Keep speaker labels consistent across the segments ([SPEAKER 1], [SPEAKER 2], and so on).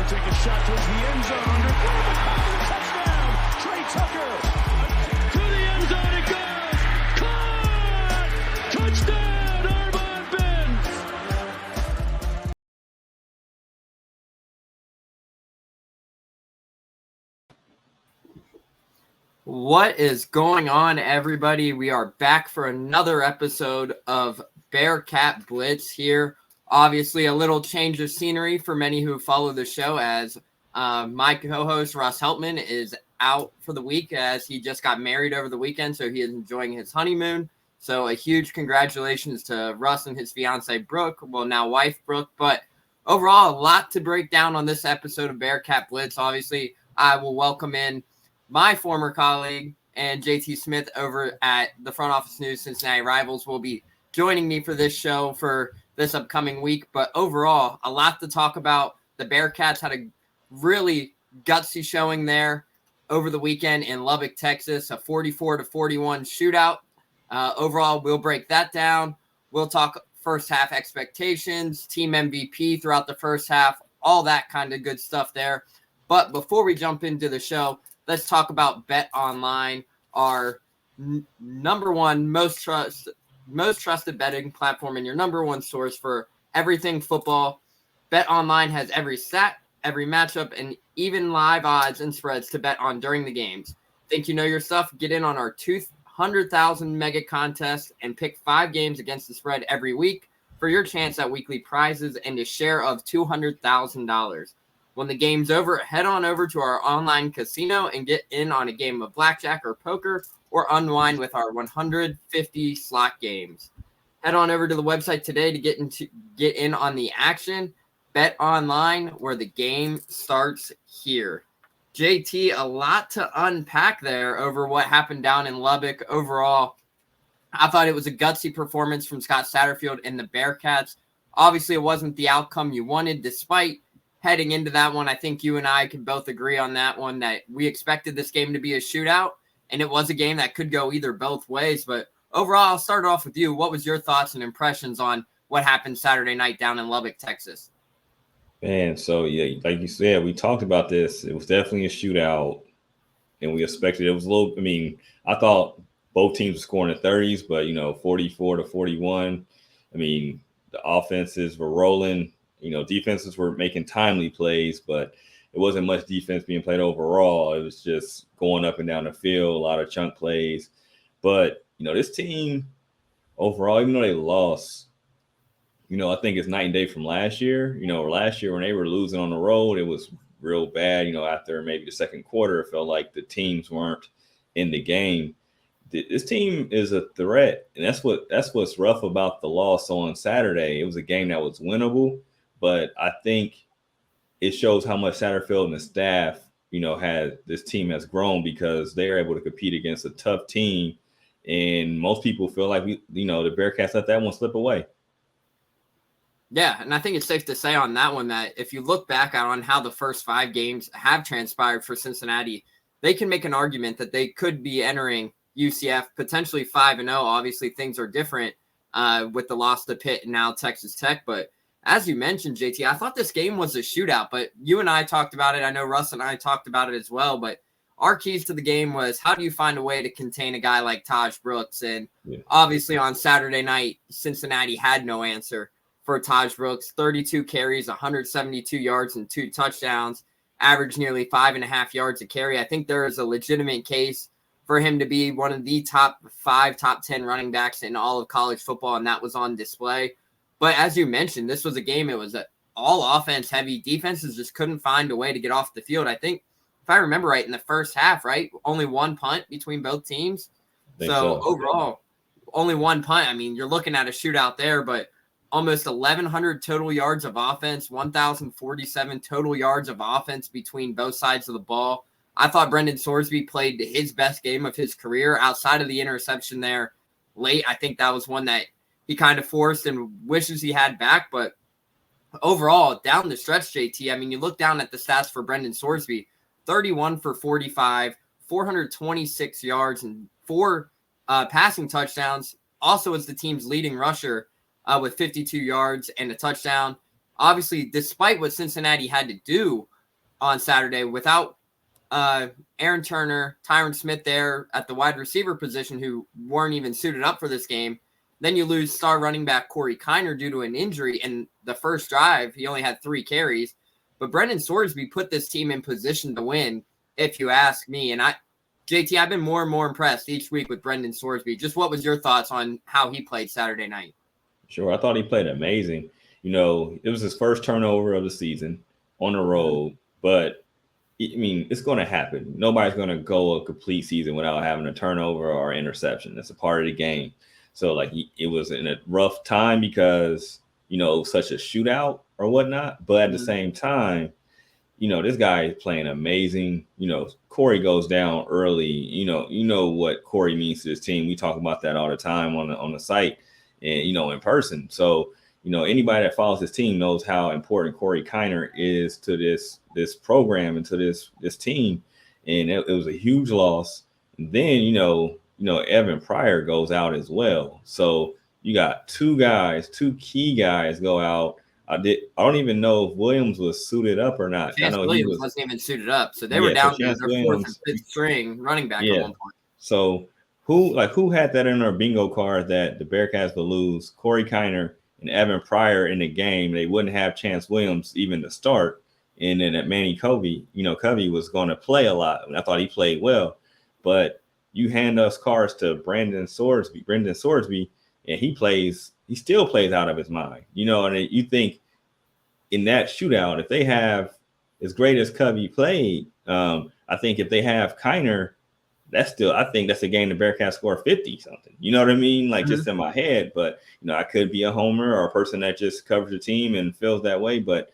[SPEAKER 1] take a shot towards the end zone. Underthrown, touchdown! Trey Tucker! To the end zone it goes! Caught! Touchdown, Armon Benz!
[SPEAKER 2] What is going on, everybody? We are back for another episode of Bearcat Blitz here. Obviously, a little change of scenery for many who follow the show, as my co-host Russ Heltman is out for the week as he just got married over the weekend, so he is enjoying his honeymoon. So a huge congratulations to Russ and his fiancee Brooke, well, now wife Brooke. But overall, a lot to break down on this episode of Bearcat Blitz. Obviously, I will welcome in my former colleague and JT Smith over at the Front Office News Cincinnati Rivals will be joining me for this show for this upcoming week. But overall, a lot to talk about. The Bearcats had a really gutsy showing there over the weekend in Lubbock, Texas, a 44-41 shootout. Overall, we'll break that down. We'll talk first half expectations, team MVP throughout the first half, all that kind of good stuff there. But before we jump into the show, let's talk about Bet Online, our number one most trusted betting platform and your number one source for everything football. Bet Online has every stat, every matchup, and even live odds and spreads to bet on during the games. Think you know your stuff? Get in on our 200,000 mega contest and pick 5 games against the spread every week for your chance at weekly prizes and a share of $200,000. When the game's over, head on over to our online casino and get in on a game of blackjack or poker, or unwind with our 150 slot games. Head on over to the website today to get in on the action. Bet Online, where the game starts here. JT, a lot to unpack there over what happened down in Lubbock. Overall, I thought it was a gutsy performance from Scott Satterfield and the Bearcats. Obviously, it wasn't the outcome you wanted, despite heading into that one. I think you and I can both agree on that one, that we expected this game to be a shootout, and it was a game that could go either both ways. But overall, I'll start off with you. What was your thoughts and impressions on what happened Saturday night down in Lubbock, Texas?
[SPEAKER 3] Man, so yeah, like you said, we talked about this. It was definitely a shootout, and we expected it was a little. I mean, I thought both teams were scoring in the 30s, but 44-41. I mean, the offenses were rolling. Defenses were making timely plays, but it wasn't much defense being played overall. It was just going up and down the field, a lot of chunk plays. But, this team overall, even though they lost, I think it's night and day from last year. Last year when they were losing on the road, it was real bad. After maybe the second quarter, it felt like the teams weren't in the game. This team is a threat, and that's what's rough about the loss on Saturday. It was a game that was winnable, but I think it shows how much Satterfield and the staff, this team has grown, because they're able to compete against a tough team. And most people feel like the Bearcats let that one slip away.
[SPEAKER 2] Yeah, and I think it's safe to say on that one that if you look back on how the first 5 games have transpired for Cincinnati, they can make an argument that they could be entering UCF potentially 5-0. Obviously, things are different with the loss to Pitt and now Texas Tech, but as you mentioned, JT, I thought this game was a shootout, but you and I talked about it. I know Russ and I talked about it as well, but our keys to the game was, how do you find a way to contain a guy like Taj Brooks? And obviously on Saturday night, Cincinnati had no answer for Taj Brooks. 32 carries, 172 yards, and 2 touchdowns, averaged nearly 5.5 yards a carry. I think there is a legitimate case for him to be one of the top 5, top 10 running backs in all of college football, and that was on display. But as you mentioned, this was a game, it was all offense heavy. Defenses just couldn't find a way to get off the field. I think, if I remember right, in the first half, right, only 1 punt between both teams. So overall, only 1 punt. I mean, you're looking at a shootout there, but almost 1,100 total yards of offense, 1,047 total yards of offense between both sides of the ball. I thought Brendan Sorsby played his best game of his career outside of the interception there late. I think that was one that he kind of forced and wishes he had back. But overall, down the stretch, JT, I mean, you look down at the stats for Brendan Sorsby, 31 for 45, 426 yards, and 4 passing touchdowns. Also is the team's leading rusher with 52 yards and a touchdown. Obviously, despite what Cincinnati had to do on Saturday without Aaron Turner, Tyron Smith there at the wide receiver position who weren't even suited up for this game. Then you lose star running back Corey Kiner due to an injury. And the first drive, he only had 3 carries. But Brendan Sorsby put this team in position to win, if you ask me. And JT, I've been more and more impressed each week with Brendan Sorsby. Just what was your thoughts on how he played Saturday night?
[SPEAKER 3] Sure. I thought he played amazing. It was his first turnover of the season on the road, but I mean, it's going to happen. Nobody's going to go a complete season without having a turnover or interception. That's a part of the game. So, it was in a rough time because, such a shootout or whatnot. But at the same time, this guy is playing amazing. Corey goes down early. You know what Corey means to his team. We talk about that all the time on the site and, in person. So, anybody that follows his team knows how important Corey Kiner is to this program and to this team. And it was a huge loss. And then, Evan Pryor goes out as well. So you got two key guys go out. I don't even know if Williams was suited up or not.
[SPEAKER 2] Chance Williams wasn't even suited up. So they were down to their 4th and 5th string running back at one point.
[SPEAKER 3] So who had that in their bingo card that the Bearcats would lose? Corey Kiner and Evan Pryor in the game. They wouldn't have Chance Williams even to start. And then at Manny Covey, Covey was going to play a lot. And I thought he played well. But you hand us cards to Brendan Sorsby, and he still plays out of his mind. And you think in that shootout, if they have as great as Covey played, I think if they have Kiner, I think that's a game the Bearcats score 50 something. You know what I mean? Just in my head. But, I could be a homer or a person that just covers the team and feels that way. But,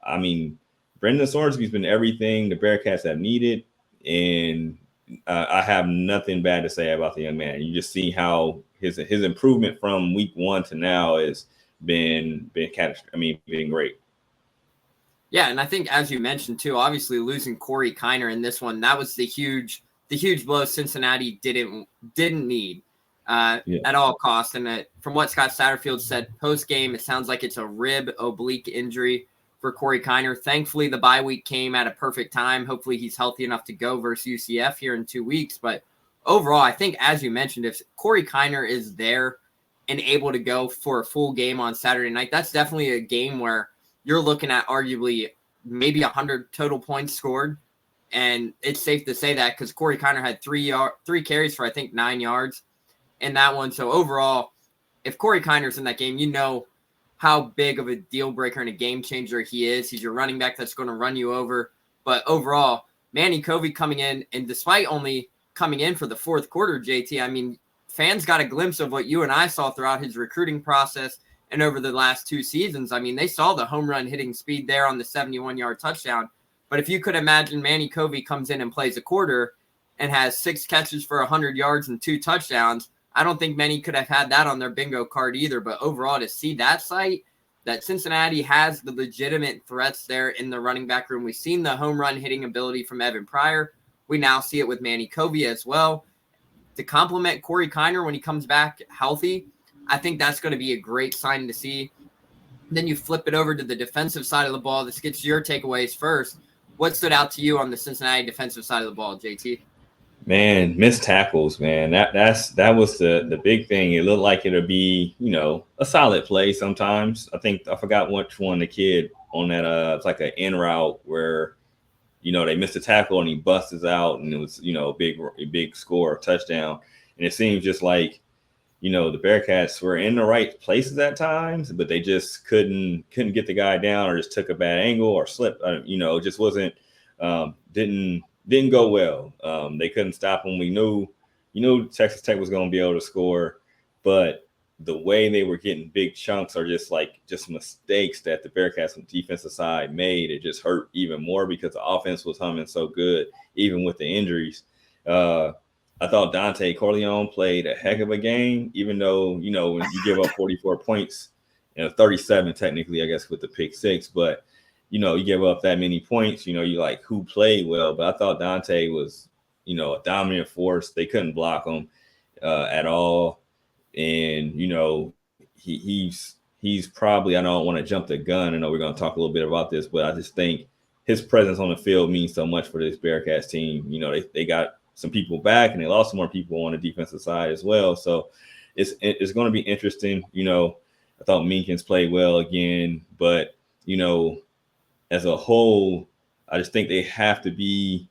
[SPEAKER 3] I mean, Brendan Sorsby's been everything the Bearcats have needed. And I have nothing bad to say about the young man. You just see how his improvement from week 1 to now has been catastrophic. I mean, being great.
[SPEAKER 2] Yeah, and I think as you mentioned too, obviously losing Corey Kiner in this one, that was the huge blow Cincinnati didn't need at all costs. And from what Scott Satterfield said post game, it sounds like it's a rib oblique injury for Corey Kiner. Thankfully, the bye week came at a perfect time. Hopefully he's healthy enough to go versus UCF here in 2 weeks. But overall, I think, as you mentioned, if Corey Kiner is there and able to go for a full game on Saturday night, that's definitely a game where you're looking at arguably maybe 100 total points scored. And it's safe to say that because Corey Kiner had 3 carries for, I think, 9 yards in that one. So overall, if Corey Kiner's in that game, how big of a deal breaker and a game changer he is. He's your running back that's going to run you over. But overall, Manny Covey coming in, and despite only coming in for the 4th quarter, JT, I mean, fans got a glimpse of what you and I saw throughout his recruiting process and over the last 2 seasons. I mean, they saw the home run hitting speed there on the 71-yard touchdown. But if you could imagine Manny Covey comes in and plays a quarter and has 6 catches for 100 yards and 2 touchdowns, I don't think many could have had that on their bingo card either. But overall, to see that sight, that Cincinnati has the legitimate threats there in the running back room. We've seen the home run hitting ability from Evan Pryor. We now see it with Manny Covey as well. To complement Corey Kiner when he comes back healthy, I think that's going to be a great sign to see. Then you flip it over to the defensive side of the ball. This gets your takeaways first. What stood out to you on the Cincinnati defensive side of the ball, JT?
[SPEAKER 3] Man, missed tackles, man. That was the big thing. It looked like it'll be, a solid play sometimes. I forgot which one the kid on that it's like an in route where, they missed a tackle and he busts out and it was, a big score, touchdown. And it seems just like, the Bearcats were in the right places at times, but they just couldn't get the guy down or just took a bad angle or slipped. It just wasn't didn't go well. They couldn't stop him. We knew Texas Tech was going to be able to score, but the way they were getting big chunks are just mistakes that the Bearcats on the defensive side made. It just hurt even more because the offense was humming so good, even with the injuries. I thought Dante Corleone played a heck of a game, even though, when you give up 44 points, 37 technically, I guess, with the pick 6, but you give up that many points, you like who played well. But I thought Dante was, a dominant force. They couldn't block him at all. And, he's probably, I don't want to jump the gun. I know we're going to talk a little bit about this, but I just think his presence on the field means so much for this Bearcats team. You know, they got some people back and they lost some more people on the defensive side as well. So it's going to be interesting. You know, I thought Minkins played well again, but, you know, as a whole, I just think they have to be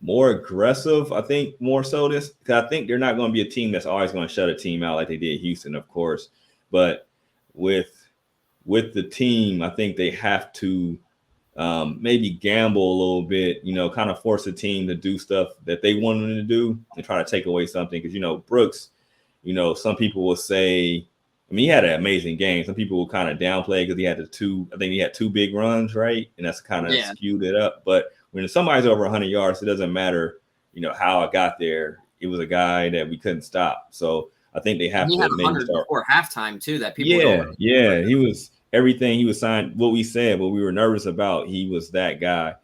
[SPEAKER 3] more aggressive. I think more so this, because I think they're not going to be a team that's always going to shut a team out like they did Houston, of course. But with the team, I think they have to maybe gamble a little bit, you know, kind of force the team to do stuff that they want them to do and try to take away something. Because, you know, Brooks, you know, some people will say, I mean, he had an amazing game. Some people will kind of downplay because he had he had two big runs, right? And that's kind of skewed it up. But when somebody's over 100 yards, it doesn't matter, you know, how I got there. It was a guy that we couldn't stop. So I think they have
[SPEAKER 2] to
[SPEAKER 3] maybe
[SPEAKER 2] 100
[SPEAKER 3] start
[SPEAKER 2] before halftime too. That people
[SPEAKER 3] he was everything. He was signed. What we said, what we were nervous about, he was that guy.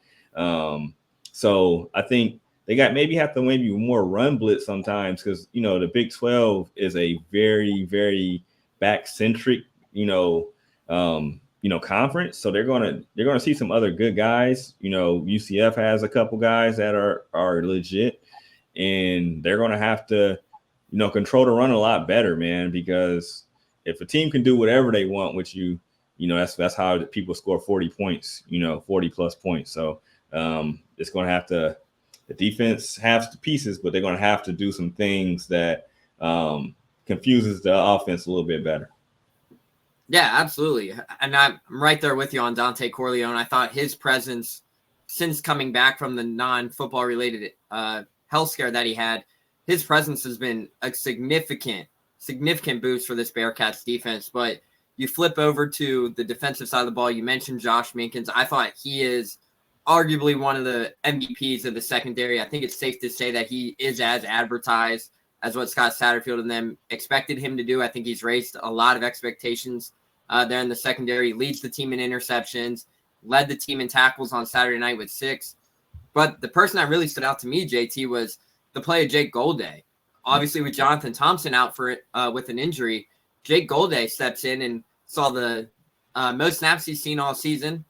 [SPEAKER 3] So I think they have to maybe more run blitz sometimes because, you know, the Big 12 is a very, very back-centric, conference. So they're gonna see some other good guys. You know, UCF has a couple guys that are legit, and they're gonna have to, you know, control the run a lot better, man. Because if a team can do whatever they want with you, you know, that's how people score 40 points, you know, 40 plus points. So it's gonna have to. The defense has the pieces, but they're gonna have to do some things that confuses the offense a little bit better.
[SPEAKER 2] Yeah, absolutely. And I'm right there with you on Dante Corleone. I thought his presence since coming back from the non-football related health scare that he had, his presence has been a significant boost for this Bearcats defense. But you flip over to the defensive side of the ball. You mentioned Josh Minkins. I thought he is arguably one of the MVPs of the secondary. I think it's safe to say that he is as advertised as what Scott Satterfield and them expected him to do. I think he's raised a lot of expectations there in the secondary. Leads the team in interceptions, led the team in tackles on Saturday night with 6. But the person that really stood out to me, JT, was the play of Jake Golday. Obviously, with Jonathan Thompson out for it with an injury, Jake Golday steps in and saw the most snaps he's seen all season,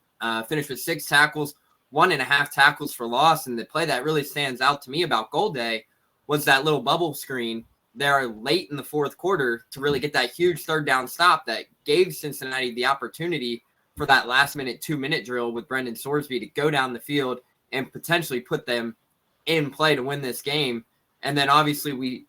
[SPEAKER 2] finished with 6 tackles, 1.5 tackles for loss. And the play that really stands out to me about Golday was that little bubble screen there late in the fourth quarter to really get that huge third down stop that gave Cincinnati the opportunity for that last minute 2-minute drill with Brendan Sorsby to go down the field and potentially put them in play to win this game. And then obviously we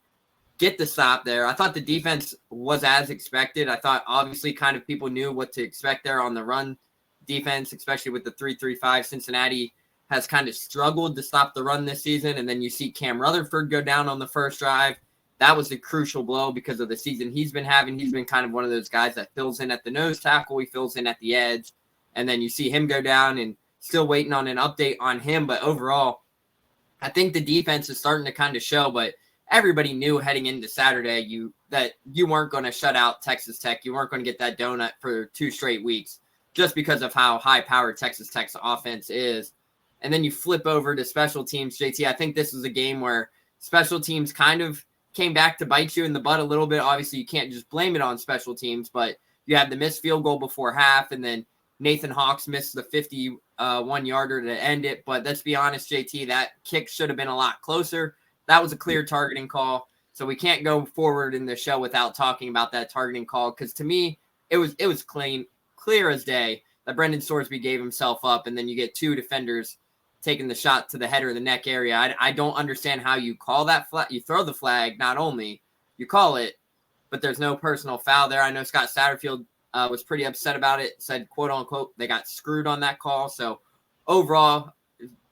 [SPEAKER 2] get the stop there. I thought the defense was as expected. I thought obviously kind of people knew what to expect there on the run defense, especially with the 3-3-5. Cincinnati has kind of struggled to stop the run this season. And then you see Cam Rutherford go down on the first drive. That was a crucial blow because of the season he's been having. He's been kind of one of those guys that fills in at the nose tackle. He fills in at the edge. And then you see him go down, and still waiting on an update on him. But overall, I think the defense is starting to kind of show. But everybody knew heading into Saturday that you weren't going to shut out Texas Tech. You weren't going to get that donut for 2 straight weeks just because of how high-powered Texas Tech's offense is. And then you flip over to special teams, JT. I think this was a game where special teams kind of came back to bite you in the butt a little bit. Obviously, you can't just blame it on special teams, but you had the missed field goal before half, and then Nathan Hawks missed the 51-yarder to end it. But let's be honest, JT, that kick should have been a lot closer. That was a clear targeting call. So we can't go forward in the show without talking about that targeting call, because to me, it was clear as day that Brendan Sorsby gave himself up, and then you get 2 defenders taking the shot to the head or the neck area. I don't understand how you call that flag. You throw the flag, not only you call it, but there's no personal foul there. I know Scott Satterfield was pretty upset about it, said, quote unquote, they got screwed on that call. So overall,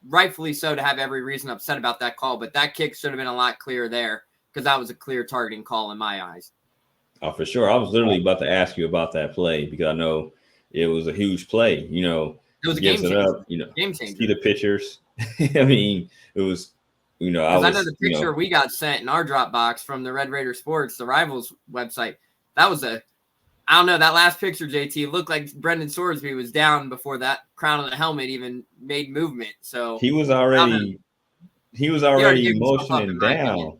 [SPEAKER 2] rightfully so to have every reason upset about that call, but that kick should have been a lot clearer there because that was a clear targeting call in my eyes.
[SPEAKER 3] Oh, for sure. I was literally about to ask you about that play because I know it was a huge play, you know.
[SPEAKER 2] It was a game changer.
[SPEAKER 3] Up, you know, game changer. See the pictures. I mean, it was, you know, I
[SPEAKER 2] know the picture we got sent in our Dropbox from the Red Raider Sports, the Rivals website. That was I don't know, that last picture, JT, looked like Brendan Sorsby was down before that crown of the helmet even made movement. So
[SPEAKER 3] he was already motioning down.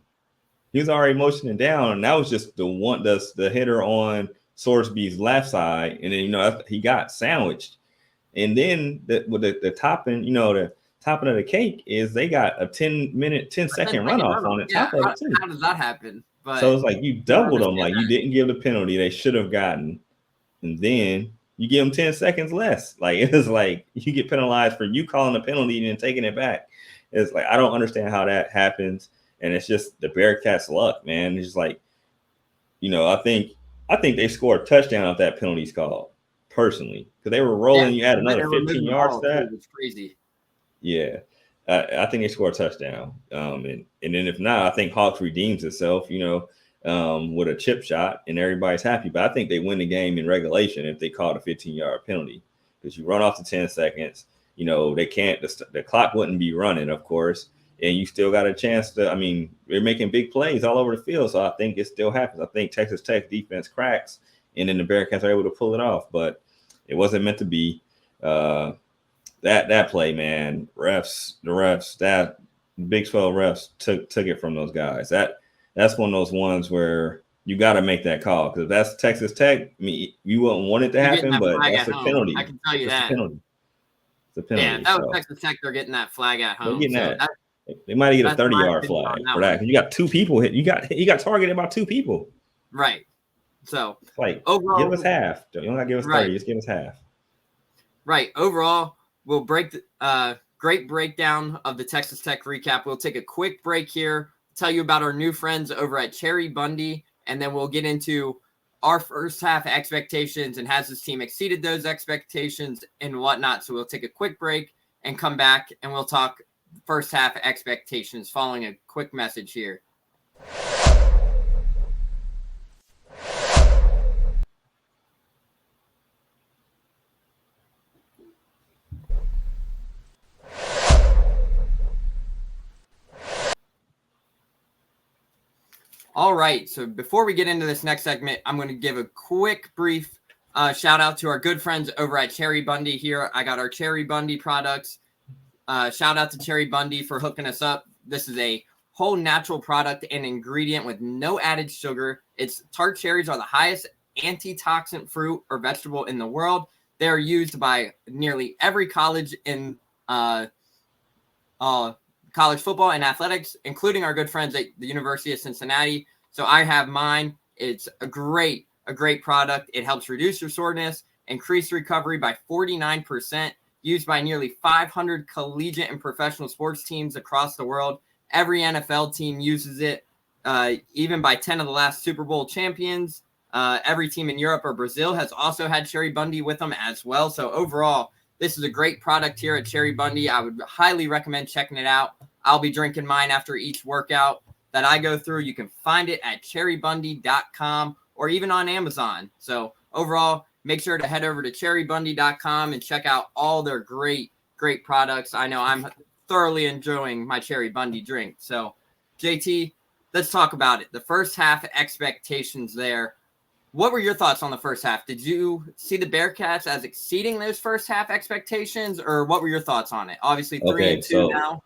[SPEAKER 3] He was already motioning down, and that was just the hitter on Sorsby's left side, and then, you know, he got sandwiched. And then the topping, the topping of the cake is they got a 10-second runoff on the top of it too.
[SPEAKER 2] How does that happen? But
[SPEAKER 3] so it's like you doubled them. Like you didn't give the penalty they should have gotten, and then you give them 10 seconds less. Like it was like you get penalized for you calling the penalty and then taking it back. It's like I don't understand how that happens, and it's just the Bearcats' luck, man. It's just like, I think they scored a touchdown off that penalty's called personally because they were rolling. You add another 15 yards to that.
[SPEAKER 2] It's crazy.
[SPEAKER 3] Yeah, I think they scored a touchdown. And then if not, I think Hawks redeems itself, with a chip shot and everybody's happy. But I think they win the game in regulation if they called a 15-yard penalty because you run off to 10 seconds. They can't, the clock wouldn't be running, of course. And you still got a chance to, they're making big plays all over the field. So I think it still happens. I think Texas Tech defense cracks and then the Bearcats are able to pull it off. But it wasn't meant to be. That play, man, the refs, that Big 12 refs took it from those guys. That's one of those ones where you got to make that call because that's Texas Tech. You wouldn't want it to happen, but that's a penalty.
[SPEAKER 2] I can tell you that.
[SPEAKER 3] It's a penalty.
[SPEAKER 2] Yeah, that was Texas Tech. They're getting that flag at home.
[SPEAKER 3] They're getting that. They might get a 30-yard flag for that because you got two people hit. You got targeted by two people.
[SPEAKER 2] Right. So
[SPEAKER 3] like
[SPEAKER 2] overall,
[SPEAKER 3] give us half. You don't got to give us 30. Just give us half.
[SPEAKER 2] Right. Overall, we'll break the great breakdown of the Texas Tech recap. We'll take a quick break here, tell you about our new friends over at Cherry Bundy, and then we'll get into our first half expectations and has this team exceeded those expectations and whatnot. So we'll take a quick break and come back and we'll talk first half expectations following a quick message here. All right, so before we get into this next segment, I'm going to give a quick, brief shout out to our good friends over at Cherry Bundy here. I got our Cherry Bundy products. Shout out to Cherry Bundy for hooking us up. This is a whole natural product and ingredient with no added sugar. Tart cherries are the highest antitoxin fruit or vegetable in the world. They are used by nearly every college in college football and athletics, including our good friends at the University of Cincinnati. So I have mine. It's a great product. It helps reduce your soreness, increase recovery by 49%, used by nearly 500 collegiate and professional sports teams across the world. Every NFL team uses it, even by 10 of the last Super Bowl champions. Every team in Europe or Brazil has also had Cherry Bundy with them as well. So overall, this is a great product here at Cherry Bundy. I would highly recommend checking it out. I'll be drinking mine after each workout that I go through. You can find it at cherrybundy.com or even on Amazon. So overall, make sure to head over to cherrybundy.com and check out all their great products. I know I'm thoroughly enjoying my Cherry Bundy drink. So JT, let's talk about it. The first half expectations there. What were your thoughts on the first half? Did you see the Bearcats as exceeding those first half expectations, or what were your thoughts on it? Obviously, 3-2 now.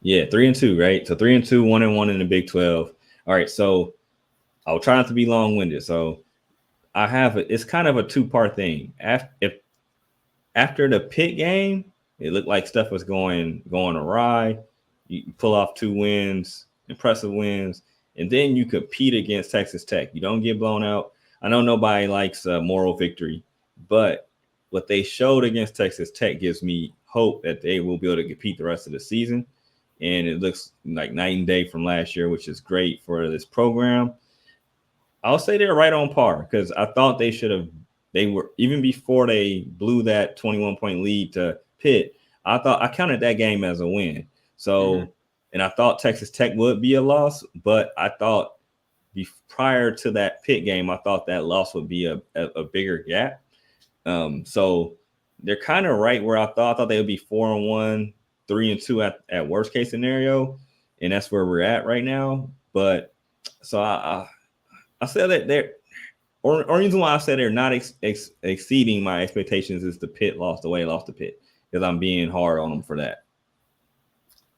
[SPEAKER 3] Yeah, 3-2, right? So 3-2, 1-1 in the Big 12. All right, so I'll try not to be long-winded. So it's kind of a two-part thing. After the Pitt game, it looked like stuff was going awry. You pull off 2 wins, impressive wins, and then you compete against Texas Tech. You don't get blown out. I know nobody likes a moral victory, but what they showed against Texas Tech gives me hope that they will be able to compete the rest of the season. And it looks like night and day from last year, which is great for this program. I'll say they're right on par because I thought they were, even before they blew that 21-point lead to Pitt, I counted that game as a win. So, and I thought Texas Tech would be a loss, but I thought prior to that Pitt game, I thought that loss would be a bigger gap. So they're kind of right where I thought they would be 4-1, 3-2 at worst case scenario, and that's where we're at right now. But so I said that they're, or reason why I said they're not exceeding my expectations is the Pitt loss, the way they lost to Pitt, because I'm being hard on them for that.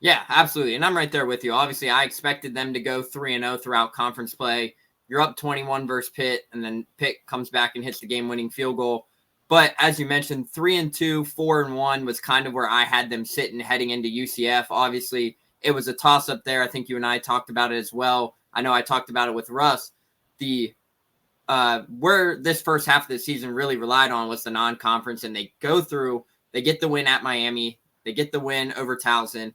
[SPEAKER 2] Yeah, absolutely. And I'm right there with you. Obviously, I expected them to go 3-0 throughout conference play. You're up 21 versus Pitt, and then Pitt comes back and hits the game-winning field goal. But as you mentioned, 3-2, 4-1 was kind of where I had them sitting heading into UCF. Obviously, it was a toss-up there. I think you and I talked about it as well. I know I talked about it with Russ. Where this first half of the season really relied on was the non-conference, and they go through, they get the win at Miami, they get the win over Towson,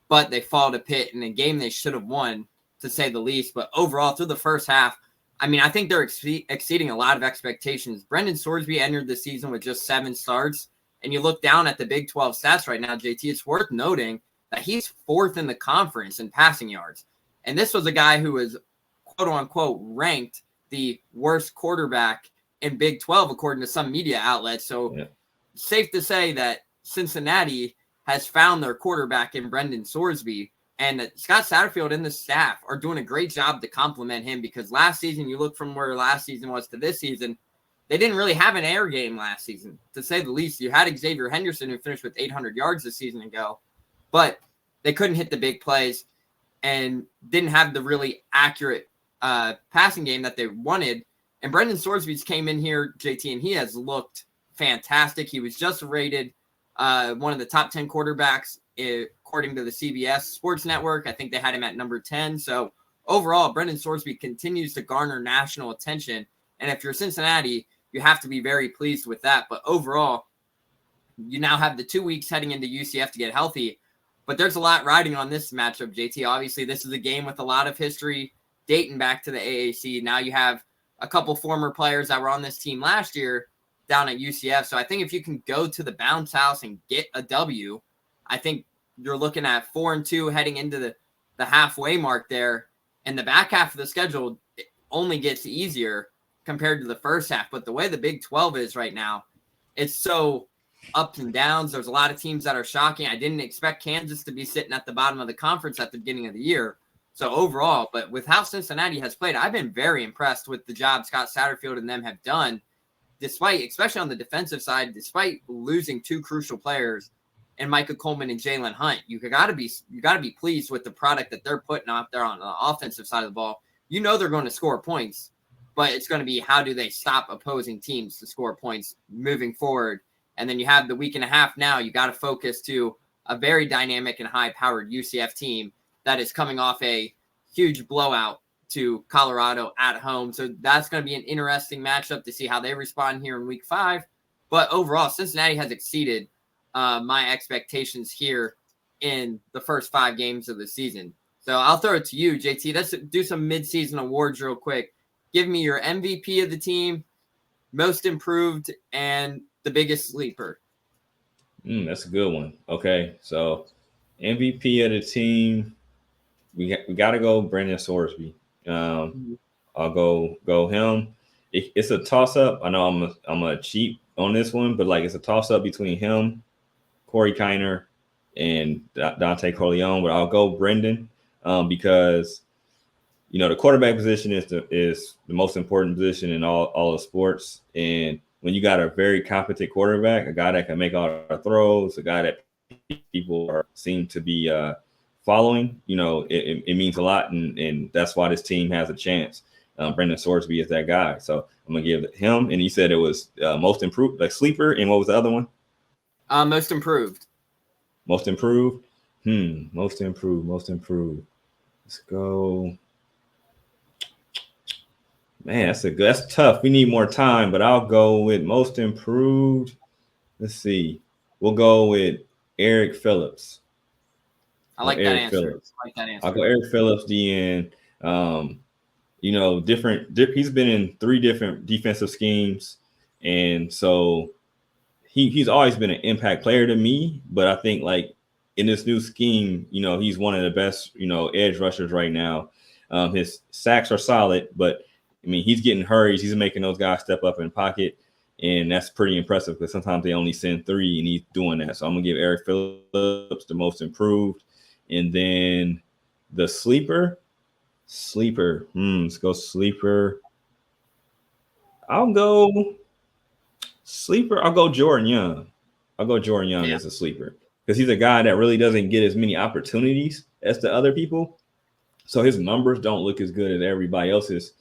[SPEAKER 2] but they fall to Pitt in a game they should have won, to say the least. But overall, through the first half, I mean, I think they're exceeding a lot of expectations. Brendan Sorsby entered the season with just 7 starts, and you look down at the Big 12 stats right now, JT, it's worth noting that he's 4th in the conference in passing yards. And this was a guy who was, quote-unquote, ranked the worst quarterback in Big 12, according to some media outlets. So safe to say that Cincinnati has found their quarterback in Brendan Sorsby, and Scott Satterfield and the staff are doing a great job to complement him, because last season, you look from where last season was to this season, they didn't really have an air game last season, to say the least. You had Xavier Henderson, who finished with 800 yards this season ago, but they couldn't hit the big plays and didn't have the really accurate passing game that they wanted. And Brendan Sorsby's came in here, JT, and he has looked fantastic. He was just rated one of the top 10 quarterbacks according to the CBS Sports Network. I think they had him at number 10. So overall, Brendan Sorsby continues to garner national attention. And if you're Cincinnati, you have to be very pleased with that. But overall, you now have the 2 weeks heading into UCF to get healthy. But there's a lot riding on this matchup, JT. Obviously, this is a game with a lot of history dating back to the AAC. Now you have a couple former players that were on this team last year down at UCF. So I think if you can go to the bounce house and get a W, I think you're looking at 4-2 heading into the halfway mark there. And the back half of the schedule only gets easier compared to the first half. But the way the Big 12 is right now, it's so ups and downs. There's a lot of teams that are shocking. I didn't expect Kansas to be sitting at the bottom of the conference at the beginning of the year. So overall, but with how Cincinnati has played, I've been very impressed with the job Scott Satterfield and them have done, despite, especially on the defensive side, despite losing 2 crucial players in Micah Coleman and Jalen Hunt. You gotta be pleased with the product that they're putting out there on the offensive side of the ball. You know they're going to score points, but it's going to be how do they stop opposing teams to score points moving forward. And then you have the week and a half now. You got to focus to a very dynamic and high-powered UCF team that is coming off a huge blowout to Colorado at home. So that's going to be an interesting matchup to see how they respond here in week 5. But overall, Cincinnati has exceeded my expectations here in the first 5 games of the season. So I'll throw it to you, JT. Let's do some midseason awards real quick. Give me your MVP of the team, most improved, and the biggest sleeper.
[SPEAKER 3] That's a good one. Okay, so MVP of the team, we got to go Brendan Sorsby. I'll go him. It's a toss-up. I know I'm a cheat on this one, but like it's a toss-up between him, Corey Kiner, and Dante Corleone. But I'll go Brendan because you know the quarterback position is the most important position in all of sports. And when you got a very competent quarterback, a guy that can make all the throws, a guy that people seem to be following, you know, it means a lot, and that's why this team has a chance. Brendan Sorsby is that guy, so I'm gonna give it him. And you said it was most improved, like sleeper, and what was the other one?
[SPEAKER 2] Most improved.
[SPEAKER 3] Most improved. Most improved. Let's go. Man, that's tough. We need more time, but I'll go with most improved. Let's see. We'll go with Eric Phillips.
[SPEAKER 2] I like that answer.
[SPEAKER 3] I'll go Eric Phillips, DN. You know, he's been in 3 different defensive schemes, and so he's always been an impact player to me. But I think like in this new scheme, you know, he's one of the best, you know, edge rushers right now. His sacks are solid, but I mean, he's getting hurries. He's making those guys step up in pocket, and that's pretty impressive because sometimes they only send 3, and he's doing that. So I'm gonna give Eric Phillips the most improved, and then the sleeper. Let's go sleeper. I'll go sleeper. I'll go Jordan Young. As a sleeper because he's a guy that really doesn't get as many opportunities as the other people. So his numbers don't look as good as everybody else's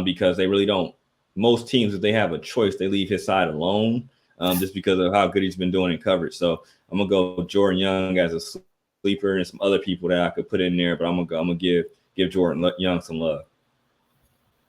[SPEAKER 3] because they really don't. Most teams, if they have a choice, they leave his side alone just because of how good he's been doing in coverage. So I'm gonna go with Jordan Young as a sleeper, and some other people that I could put in there, but I'm gonna give Jordan Young some love.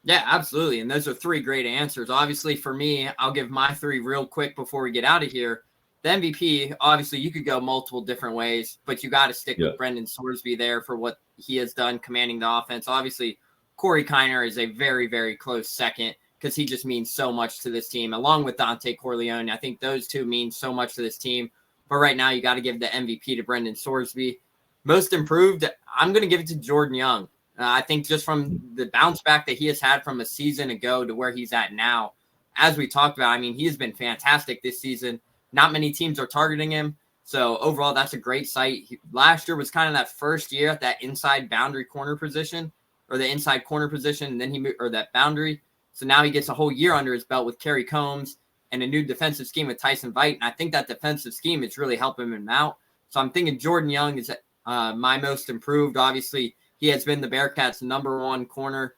[SPEAKER 2] Yeah, absolutely. And those are 3 great answers. Obviously, for me, I'll give my 3 real quick before we get out of here. The MVP, obviously, you could go multiple different ways, but you got to stick with Brendan Sorsby there for what he has done commanding the offense. Obviously, Corey Kiner is a very, very close second because he just means so much to this team, along with Dante Corleone. I think those 2 mean so much to this team. But right now, you got to give the MVP to Brendan Sorsby. Most improved, I'm going to give it to Jordan Young. I think just from the bounce back that he has had from a season ago to where he's at now, as we talked about, I mean, he has been fantastic this season. Not many teams are targeting him. So overall, that's a great sight. Last year was kind of that first year at that inside boundary corner position, or the inside corner position, and then he moved, or that boundary. So now he gets a whole year under his belt with Kerry Combs and a new defensive scheme with Tyson Veit. And I think that defensive scheme is really helping him out. So I'm thinking Jordan Young is my most improved. Obviously, he has been the Bearcats' #1 corner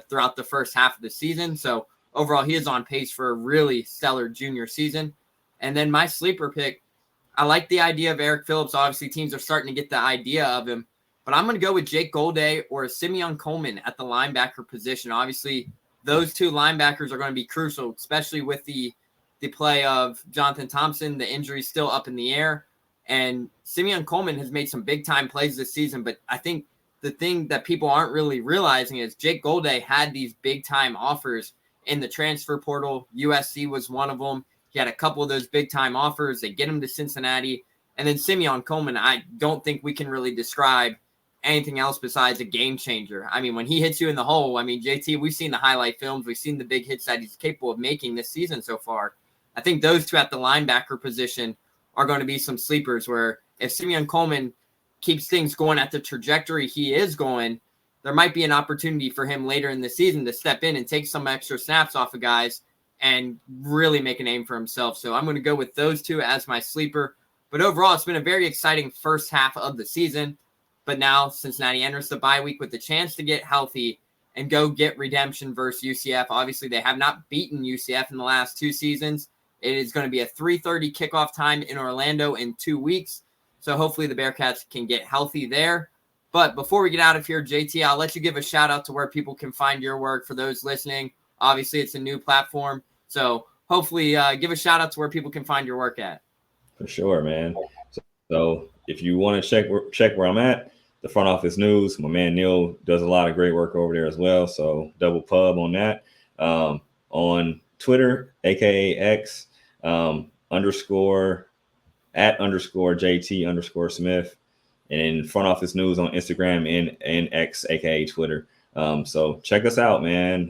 [SPEAKER 2] throughout the first half of the season. So overall, he is on pace for a really stellar junior season. And then my sleeper pick, I like the idea of Eric Phillips. Obviously, teams are starting to get the idea of him. But I'm going to go with Jake Golday or Simeon Coleman at the linebacker position. Obviously, those 2 linebackers are going to be crucial, especially with the play of Jonathan Thompson. The injury is still up in the air. And Simeon Coleman has made some big-time plays this season. But I think the thing that people aren't really realizing is Jake Golday had these big-time offers in the transfer portal. USC was one of them. He had a couple of those big-time offers. They get him to Cincinnati. And then Simeon Coleman, I don't think we can really describe anything else besides a game changer. I mean, when he hits you in the hole, I mean, JT, we've seen the highlight films. We've seen the big hits that he's capable of making this season so far. I think those 2 at the linebacker position are going to be some sleepers where if Simeon Coleman keeps things going at the trajectory he is going, there might be an opportunity for him later in the season to step in and take some extra snaps off of guys and really make a name for himself. So I'm going to go with those 2 as my sleeper. But overall, it's been a very exciting first half of the season. But now Cincinnati enters the bye week with the chance to get healthy and go get redemption versus UCF. Obviously, they have not beaten UCF in the last 2 seasons. It is going to be a 3:30 kickoff time in Orlando in 2 weeks. So hopefully the Bearcats can get healthy there. But before we get out of here, JT, I'll let you give a shout out to where people can find your work for those listening. Obviously, it's a new platform. So hopefully give a shout out to where people can find your work at.
[SPEAKER 3] For sure, man. So if you want to check where I'm at, the Front Office News, my man Neil does a lot of great work over there as well. So double pub on that. On Twitter, aka X, _@_JT _Smith, and then Front Office News on Instagram and X, aka Twitter. So check us out, man.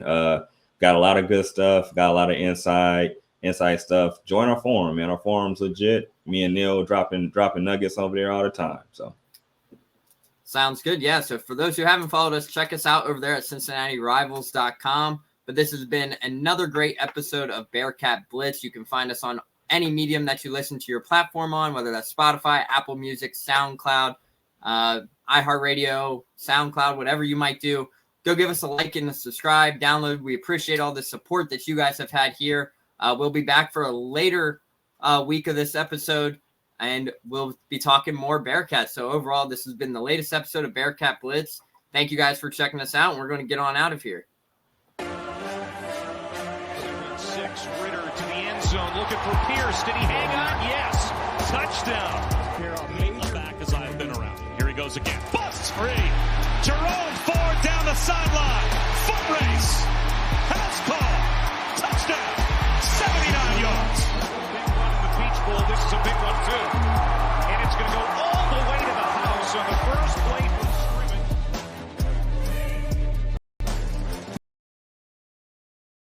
[SPEAKER 3] Got a lot of good stuff, got a lot of inside stuff. Join our forum, man. Our forum's legit. Me and Neil dropping nuggets over there all the time. So
[SPEAKER 2] sounds good. Yeah. So for those who haven't followed us, check us out over there at CincinnatiRivals.com. But this has been another great episode of Bearcat Blitz. You can find us on any medium that you listen to your platform on, whether that's Spotify, Apple Music, SoundCloud, iHeartRadio, SoundCloud, whatever you might do. Go give us a like and a subscribe, download. We appreciate all the support that you guys have had here. We'll be back for a later week of this episode, and we'll be talking more Bearcats. So overall, this has been the latest episode of Bearcat Blitz. Thank you guys for checking us out, and we're going to get on out of here.
[SPEAKER 1] 6, Ritter to the end zone, looking for Pierce. Did he hang on? Yes. Touchdown. Back as I've been around. Here he goes again. Busts free. Jerome Ford down the sideline. Foot race. House call. Touchdown. 79 yards. Big run in the Peach Bowl. This is a big one, too.